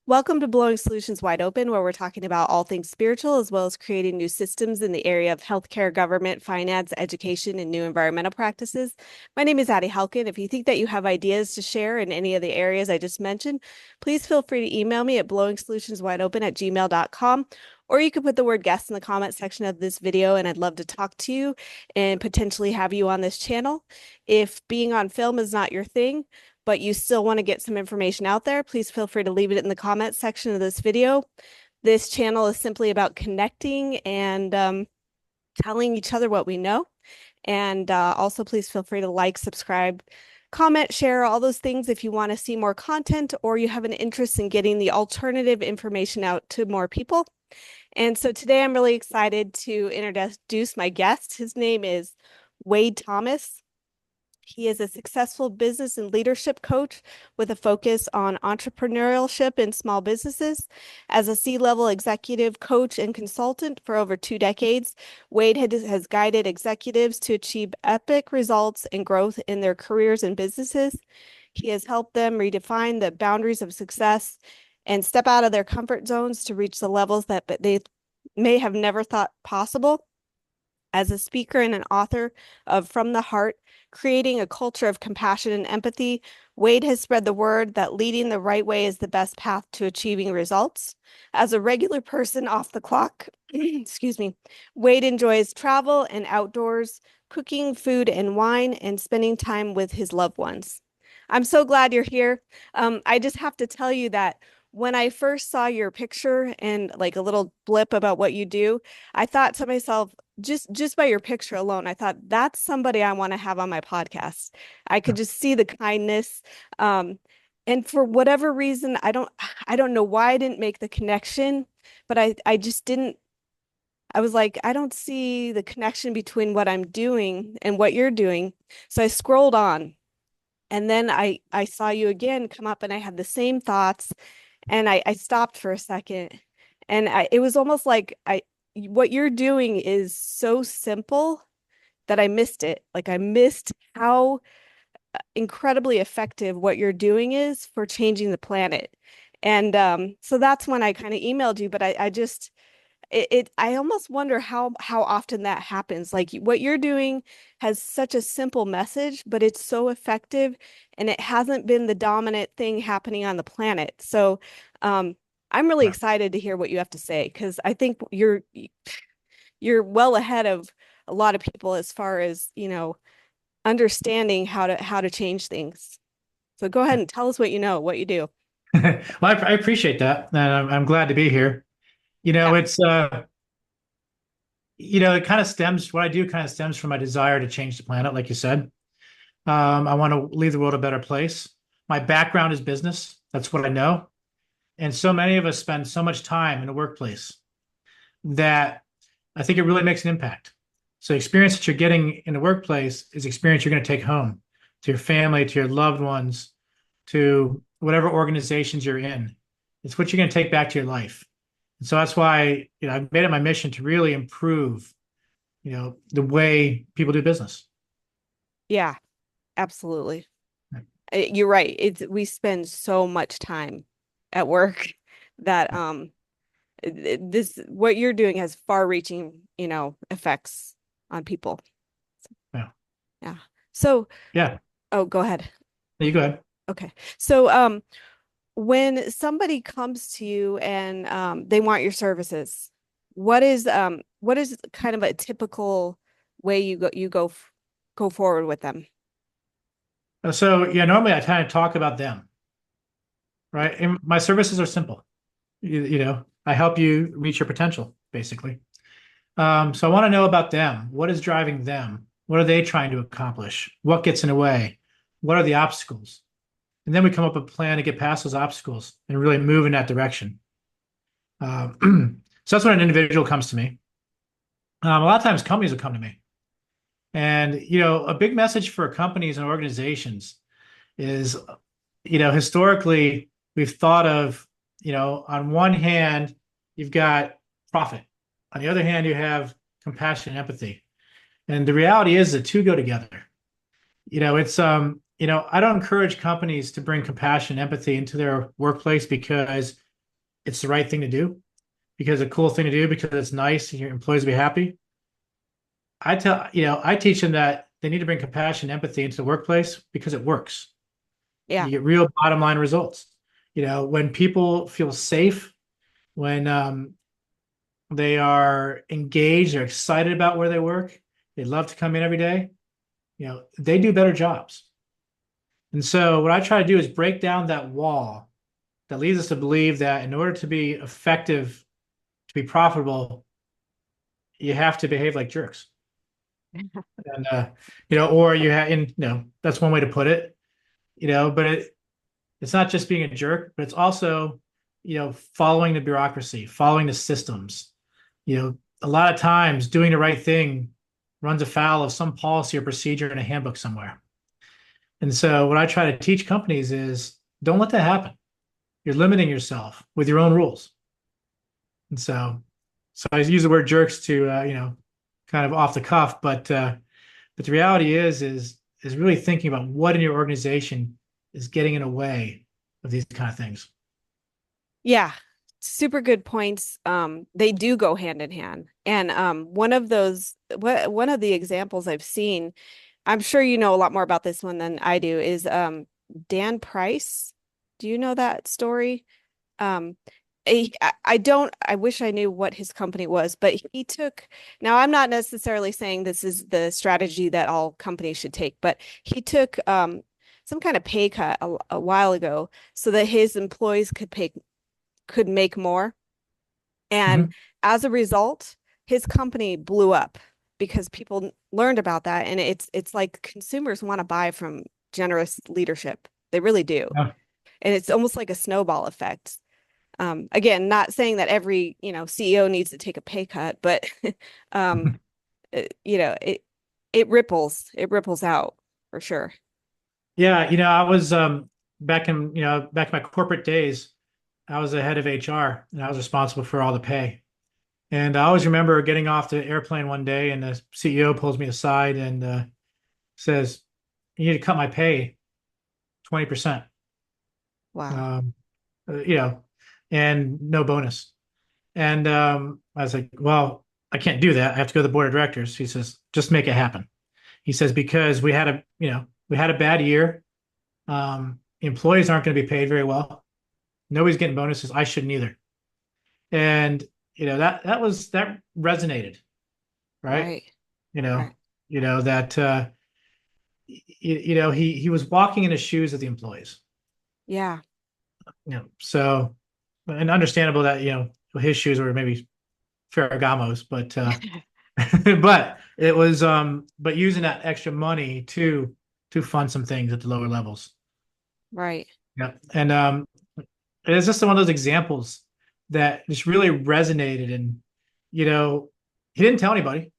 Welcome to Blowing Solutions Wide Open, where we're talking about all things spiritual, as well as creating new systems in the area of healthcare, government, finance, education, and new environmental practices. My name is Addie Halkin. If you think that you have ideas to share in any of the areas I just mentioned, please feel free to email me at blowingsolutionswideopen@gmail.com, or you can put the word guest in the comment section of this video, and I'd love to talk to you and potentially have you on this channel. If being on film is not your thing, but you still want to get some information out there, please feel free to leave it in the comments section of this video. This channel is simply about connecting and telling each other what we know. And also, please feel free to like, subscribe, comment, share, all those things if you want to see more content or you have an interest in getting the alternative information out to more people. And so today I'm really excited to introduce my guest. His name is Wade Thomas. He is a successful business and leadership coach with a focus on entrepreneurship in small businesses. As a C-level executive coach and consultant for over 2 decades, Wade has guided executives to achieve epic results and growth in their careers and businesses. He has helped them redefine the boundaries of success and step out of their comfort zones to reach the levels that they may have never thought possible. As a speaker and an author of From the Heart, Creating a Culture of Compassion and Empathy, Wade has spread the word that leading the right way is the best path to achieving results. As a regular person off the clock, excuse me, Wade enjoys travel and outdoors, cooking food and wine, and spending time with his loved ones. I'm so glad you're here. I just have to tell you that when I first saw your picture and like a little blip about what you do, I thought to myself, just by your picture alone, I thought that's somebody I want to have on my podcast. I could just see the kindness. And for whatever reason, I don't know why I didn't make the connection, but I just didn't. I was like, I don't see the connection between what I'm doing and what you're doing. So I scrolled on, and then I saw you again come up, and I had the same thoughts, and I stopped for a second, and it was almost like what you're doing is so simple that I missed it. Like I missed how incredibly effective what you're doing is for changing the planet. And so that's when I kind of emailed you, but I just I almost wonder how often that happens. Like what you're doing has such a simple message, but it's so effective and it hasn't been the dominant thing happening on the planet. So I'm really Right. excited to hear what you have to say because I think you're well ahead of a lot of people as far as, understanding how to change things. So go ahead and tell us what you know, what you do. Well, I appreciate that, and I'm glad to be here. Yeah. It's it kind of stems what I do kind of stems from my desire to change the planet, like you said. I want to leave the world a better place. My background is business. That's what I know. And so many of us spend so much time in the workplace that I think it really makes an impact. So the experience that you're getting in the workplace is experience you're going to take home to your family, to your loved ones, to whatever organizations you're in. It's what you're going to take back to your life. And so that's why, I've made it my mission to really improve, the way people do business. Yeah, absolutely. You're right. We spend so much time at work that this what you're doing has far-reaching, effects on people. Yeah. Yeah. So, Yeah. oh, go ahead. You go ahead. Okay. So, when somebody comes to you and they want your services, what is kind of a typical way you go forward with them? So, yeah, normally I kind of talk about them, right? And my services are simple. I help you reach your potential, basically. So I want to know about them. What is driving them? What are they trying to accomplish? What gets in the way? What are the obstacles? And then we come up with a plan to get past those obstacles and really move in that direction. So that's when an individual comes to me. A lot of times companies will come to me. And, a big message for companies and organizations is, historically, we've thought of, on one hand, you've got profit. On the other hand, you have compassion and empathy. And the reality is the two go together. I don't encourage companies to bring compassion and empathy into their workplace because it's the right thing to do because a cool thing to do because it's nice and your employees will be happy. I teach them that they need to bring compassion, empathy into the workplace because it works. Yeah. You get real bottom line results. When people feel safe, when they are engaged, they're excited about where they work, they love to come in every day, they do better jobs. And so what I try to do is break down that wall that leads us to believe that in order to be effective, to be profitable, you have to behave like jerks. And or you have, and that's one way to put it. But it's not just being a jerk, but it's also, following the bureaucracy, following the systems. A lot of times doing the right thing runs afoul of some policy or procedure in a handbook somewhere. And so what I try to teach companies is don't let that happen. You're limiting yourself with your own rules. And so I use the word jerks to, kind of off the cuff, but the reality is really thinking about what in your organization is getting in the way of these kind of things. Yeah. Super good points. They do go hand in hand. And one of the examples I've seen, I'm sure you know a lot more about this one than I do, is Dan Price. Do you know that story? Um, I don't, I wish I knew what his company was, but he took, now I'm not necessarily saying this is the strategy that all companies should take, but he took some kind of pay cut a while ago so that his employees could make more. And Mhm. as a result, his company blew up because people learned about that. And it's like consumers want to buy from generous leadership. They really do. Yeah. And it's almost like a snowball effect. Again, not saying that every, CEO needs to take a pay cut, but um, it ripples out for sure. Yeah, I was back in my corporate days, I was the head of HR and I was responsible for all the pay. And I always remember getting off the airplane one day and the CEO pulls me aside and says, "You need to cut my pay 20%." Wow. Um, you know, and no bonus. And I was like, "Well, I can't do that. I have to go to the board of directors." He says, "Just make it happen." He says, "Because we had a bad year. Employees aren't going to be paid very well. Nobody's getting bonuses. I shouldn't either." And that resonated, right? Right. You know, Right. that he was walking in the shoes of the employees. Yeah. So and understandable that his shoes were maybe Ferragamo's, but but it was but using that extra money to fund some things at the lower levels. Right. Yeah. And it's just one of those examples that just really resonated. And he didn't tell anybody,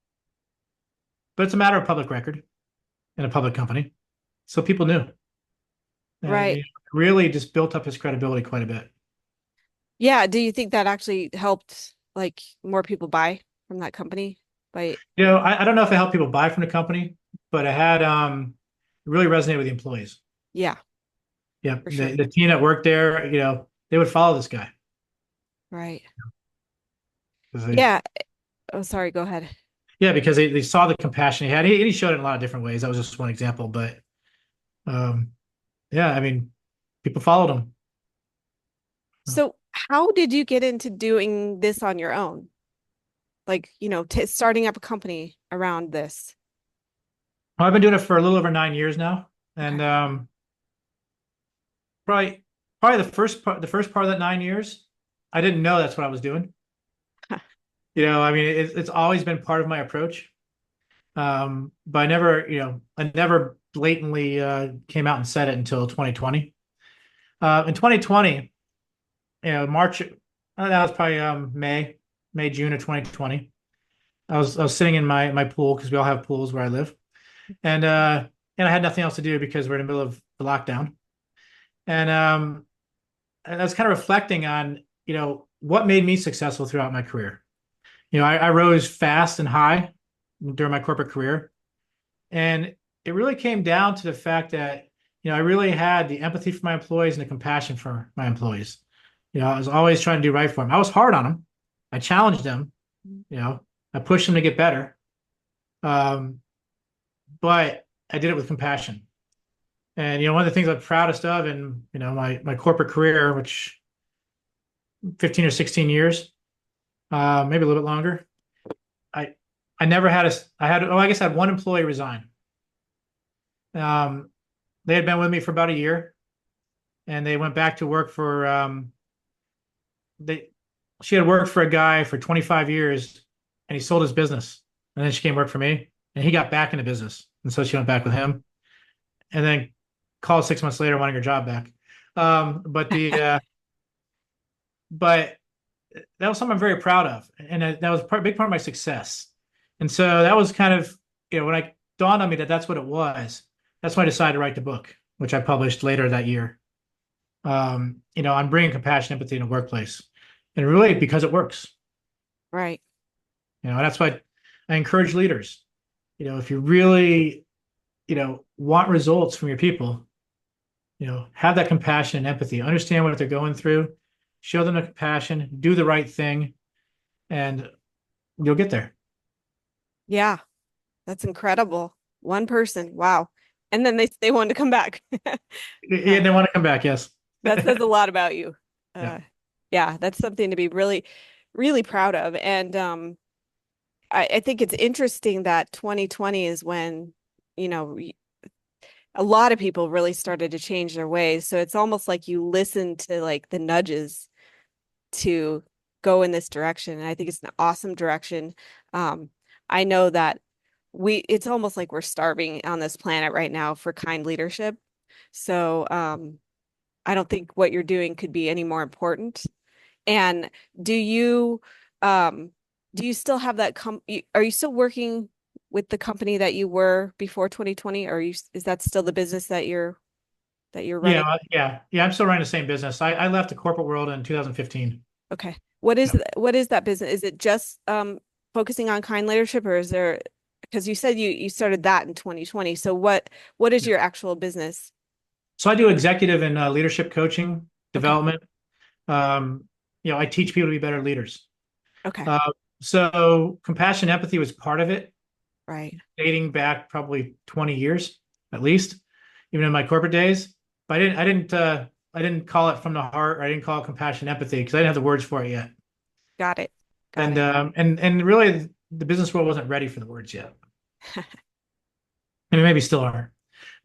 but it's a matter of public record in a public company, so people knew, and Right. it really just built up his credibility quite a bit. Yeah. Do you think that actually helped like more people buy from that company? By I don't know if it helped people buy from the company, but it really resonated with the employees. yeah, Yeah, for the, sure. the team that worked there, they would follow this guy Right. 'cause Yeah. Oh, sorry. Go ahead. because they saw the compassion he had. He showed it in a lot of different ways. That was just one example, but um, yeah, I mean, people followed him. So, how did you get into doing this on your own? Like, t starting up a company around this. I've been doing it for a little over 9 years now, and Okay. probably probably the first part of that 9 years, I didn't know that's what I was doing. I mean, it's always been part of my approach. But I never blatantly came out and said it until 2020. In 2020, March, that was probably June of 2020. I was sitting in my pool because we all have pools where I live, and I had nothing else to do because we're in the middle of the lockdown. And I was kind of reflecting on what made me successful throughout my career. I rose fast and high during my corporate career. And it really came down to the fact that, I really had the empathy for my employees and the compassion for my employees. I was always trying to do right for him. I was hard on him. I challenged him. You know, I pushed him to get better. Um, but I did it with compassion. And one of the things I'm proudest of in my corporate career, which 15 or 16 years, maybe a little bit longer. I I never had a I had oh I guess I had one employee resign. Um, they had been with me for about a year, and they went back to work for they she had worked for a guy for 25 years, and he sold his business, and then she came work for me, and he got back into business, and so she went back with him, and then called 6 months later wanting her job back. But the but that was something I'm very proud of, and that was a big part of my success. And so that was kind of when I dawned on me that that's what it was. That's why I decided to write the book, which I published later that year. On bringing compassion, empathy in the workplace, and really because it works. Right. And that's why I encourage leaders. If you really, want results from your people, have that compassion and empathy, understand what they're going through, show them the compassion, do the right thing, and you'll get there. Yeah, that's incredible. One person. Wow. And then they wanted to come back. Yeah, they want to come back. Yes. That says a lot about you. Yeah. Yeah, that's something to be really, really proud of. And I think it's interesting that 2020 is when, you know, a lot of people really started to change their ways. So it's almost like you listen to like the nudges to go in this direction. And I think it's an awesome direction. Um, I know that it's almost like we're starving on this planet right now for kind leadership. So I don't think what you're doing could be any more important. And do you um do you still have that are you still working with the company that you were before 2020, or is that still the business that you're running? Yeah. I'm still running the same business. I left the corporate world in 2015. Okay. What is that business? Is it just focusing on kind leadership, or is there, because you said you started that in 2020. So what is Yeah. your actual business? So I do executive and leadership coaching, Okay. development. Um, I teach people to be better leaders. Okay. Uh, so compassion, empathy was part of it, Right. dating back probably 20 years at least, even in my corporate days. But I didn't call it from the heart. Or I didn't call it compassion, empathy because I didn't have the words for it yet. Got it. Got And it. really, the business world wasn't ready for the words yet. I mean, maybe still aren't.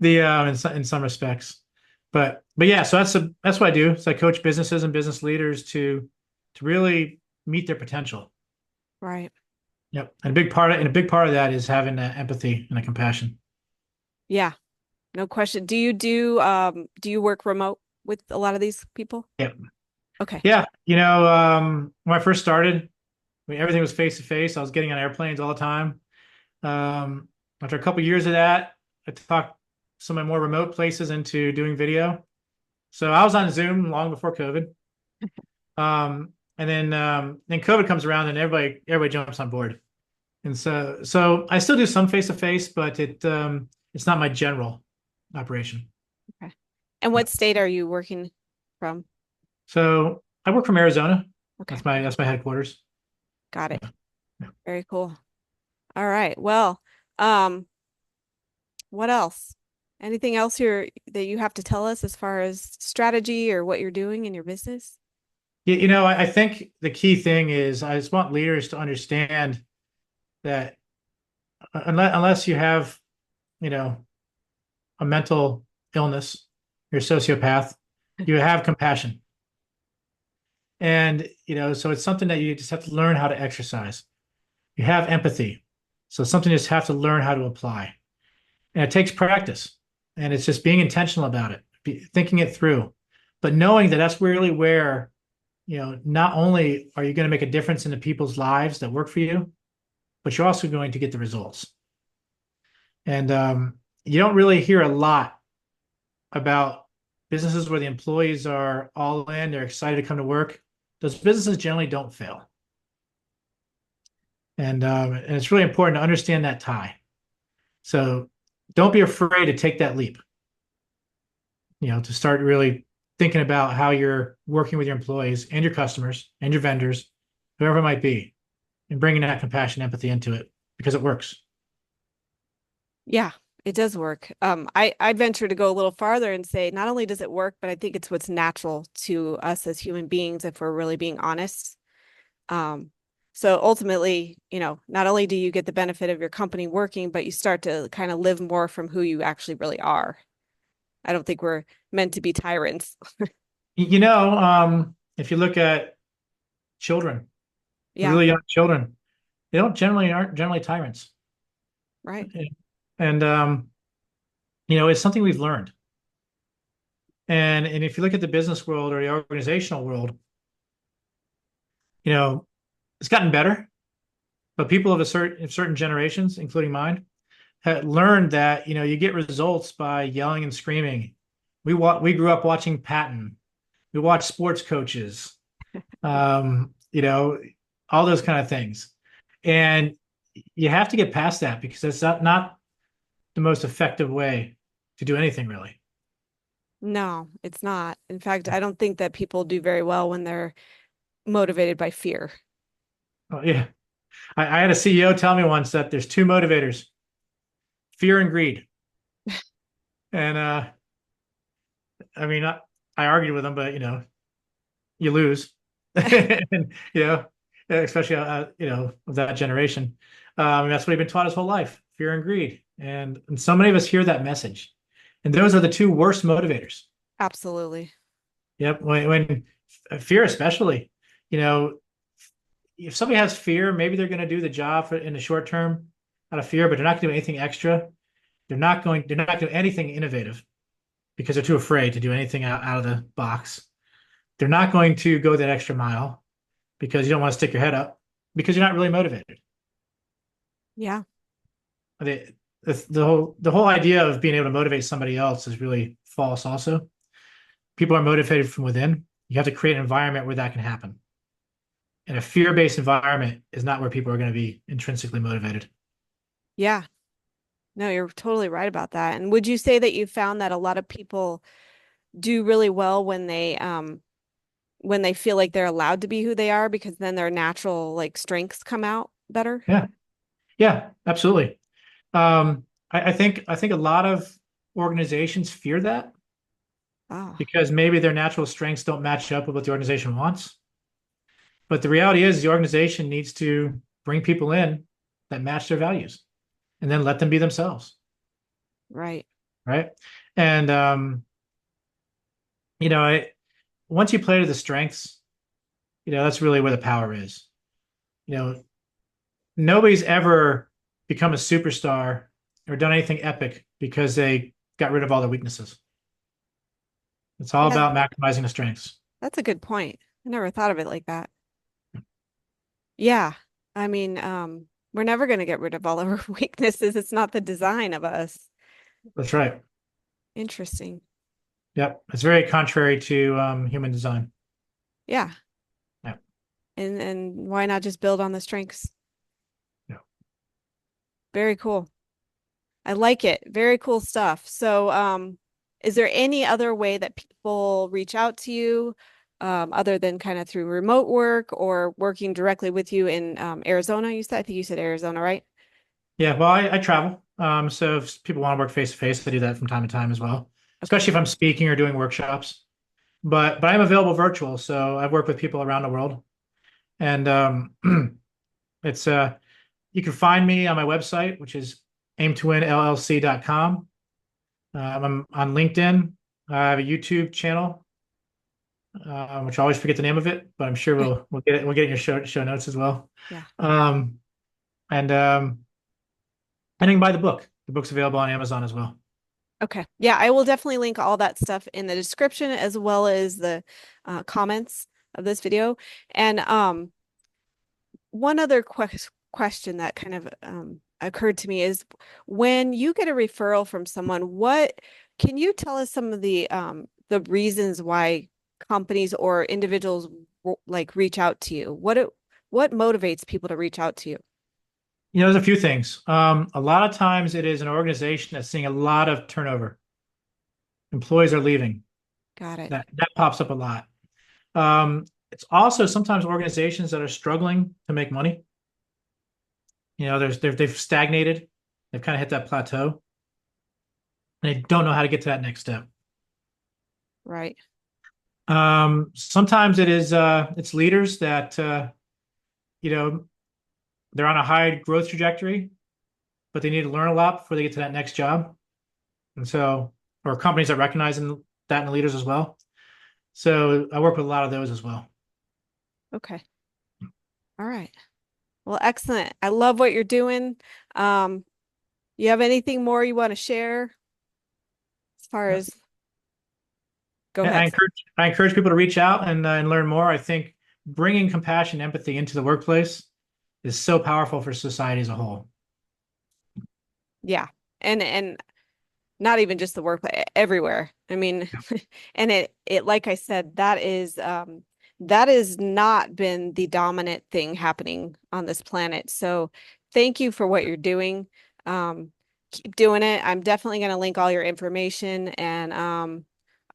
In some respects, but yeah. So that's what I do. So I coach businesses and business leaders to really meet their potential. Right. Yep. And a big part of that is having that empathy and a compassion. Yeah. No question. Do you work remote with a lot of these people? Yep. Okay. Yeah. When I first started, everything was face to face. I was getting on airplanes all the time. After a couple of years of that, I talked some of my more remote places into doing video. So I was on Zoom long before COVID. And then COVID comes around and everybody jumps on board. And so I still do some face to face, but it's not my general operation. Okay. And Yeah. what state are you working from? So I work from Arizona. Okay. That's my headquarters. Got it. Yeah. Yeah. Very cool. All right. Well, um, what else? Anything else that you have to tell us as far as strategy or what you're doing in your business? I think the key thing is I just want leaders to understand that unless you have, you know, a mental illness, you're a sociopath, you have compassion. And, so it's something that you just have to learn how to exercise. You have empathy. So it's something you just have to learn how to apply. And it takes practice. And it's just being intentional about it, thinking it through, but knowing that that's really where, not only are you going to make a difference in the people's lives that work for you, but you're also going to get the results. And you don't really hear a lot about businesses where the employees are all in, they're excited to come to work. Those businesses generally don't fail. And it's really important to understand that tie. So don't be afraid to take that leap, to start really thinking about how you're working with your employees and your customers and your vendors, whoever it might be, and bringing that compassion, empathy into it because it works. Yeah, it does work. I'd venture to go a little farther and say not only does it work, but I think it's what's natural to us as human beings if we're really being honest. Um, so ultimately, not only do you get the benefit of your company working, but you start to kind of live more from who you actually really are. I don't think we're meant to be tyrants. If you look at children, Yeah, really young children, they don't generally aren't generally tyrants. right. And it's something we've learned. And if you look at the business world or the organizational world, you know, it's gotten better, but people of certain generations, including mine, had learned that, you get results by yelling and screaming. We grew up watching Patton. We watched sports coaches, um, you know, all those kind of things. And you have to get past that because that's not the most effective way to do anything really. No, it's not. In fact, I don't think that people do very well when they're motivated by fear. Oh, yeah. I had a CEO tell me once that there's two motivators, fear and greed. And I mean, I argued with him, but you lose. And, especially of that generation. That's what he's been taught his whole life, fear and greed. And so many of us hear that message. And those are the two worst motivators. Absolutely. Yep. When fear, especially, you know, if somebody has fear, maybe they're going to do the job in the short term out of fear, but they're not going to do anything extra. They're not doing anything innovative because they're too afraid to do anything out of the box. They're not going to go that extra mile because you don't want to stick your head up because you're not really motivated. Yeah. The, the whole idea of being able to motivate somebody else is really false also. People are motivated from within. You have to create an environment where that can happen. And a fear-based environment is not where people are going to be intrinsically motivated. Yeah. No, you're totally right about that. And would you say that you found that a lot of people do really well when they feel like they're allowed to be who they are because then their natural like strengths come out better? Yeah, yeah, absolutely. I think a lot of organizations fear that Oh, because maybe their natural strengths don't match up with what the organization wants. But the reality is the organization needs to bring people in that match their values and then let them be themselves, right. right? And you know, I, once you play to the strengths, that's really where the power is. You know, nobody's ever become a superstar or done anything epic because they got rid of all their weaknesses. It's all Yeah, about maximizing the strengths. that's a good point. I never thought of it like that. Yeah. I mean, we're never going to get rid of all of our weaknesses. It's not the design of us. That's right. Interesting. Yep. It's very contrary to human design. Yeah. Yep. And why not just build on the strengths? Yep. Very cool. I like it. Very cool stuff. So, is there any other way that people reach out to you, other than kind of through remote work or working directly with you in Arizona? I think you said Arizona, right? Yeah. Well, I travel. So if people want to work face to face, I do that from time to time as well, Okay. especially if I'm speaking or doing workshops. But I'm available virtual, so I've worked with people around the world. And it's you can find me on my website, which is aim2winllc.com. I'm on LinkedIn. I have a YouTube channel, which I always forget the name of it, but I'm sure we'll get it in your show notes as well. Yeah. Um, and you can buy the book. The book's available on Amazon as well. Okay. Yeah, I will definitely link all that stuff in the description as well as the comments of this video. And one other question that kind of occurred to me is when you get a referral from someone, what can you tell us some of the reasons why companies or individuals like reach out to you? What motivates people to reach out to you? There's a few things. A lot of times it is an organization that's seeing a lot of turnover. Employees are leaving. Got it. That pops up a lot. It's also sometimes organizations that are struggling to make money. You know, they've stagnated. They've kind of hit that plateau, and they don't know how to get to that next step. Right. Sometimes it's leaders that you know they're on a high growth trajectory, but they need to learn a lot before they get to that next job. And so, or companies that recognize that in the leaders as well. So I work with a lot of those as well. Okay. All right. Well, excellent. I love what you're doing. Um, you have anything more you want to share as far Yeah. as go I ahead. encourage people to reach out and learn more. I think bringing compassion, empathy into the workplace is so powerful for society as a whole. Yeah. And not even just the workplace, everywhere. I mean, and it like I said, that has not been the dominant thing happening on this planet. So thank you for what you're doing. Um, keep doing it. I'm definitely going to link all your information and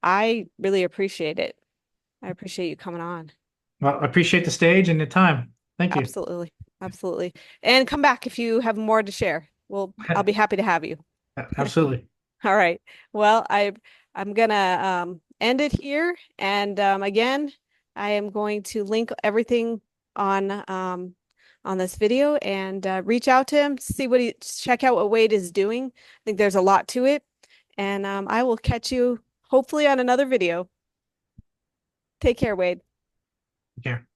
I really appreciate it. I appreciate you coming on. Well, I appreciate the stage and the time. Thank you. Absolutely. Absolutely. And come back if you have more to share. I'll be happy to have you. Absolutely. All right. Well, I'm gonna end it here, and again, I am going to link everything on this video and reach out to him to see what he check out what Wade is doing. I think there's a lot to it, and I will catch you hopefully on another video. Take care, Wade. Take care.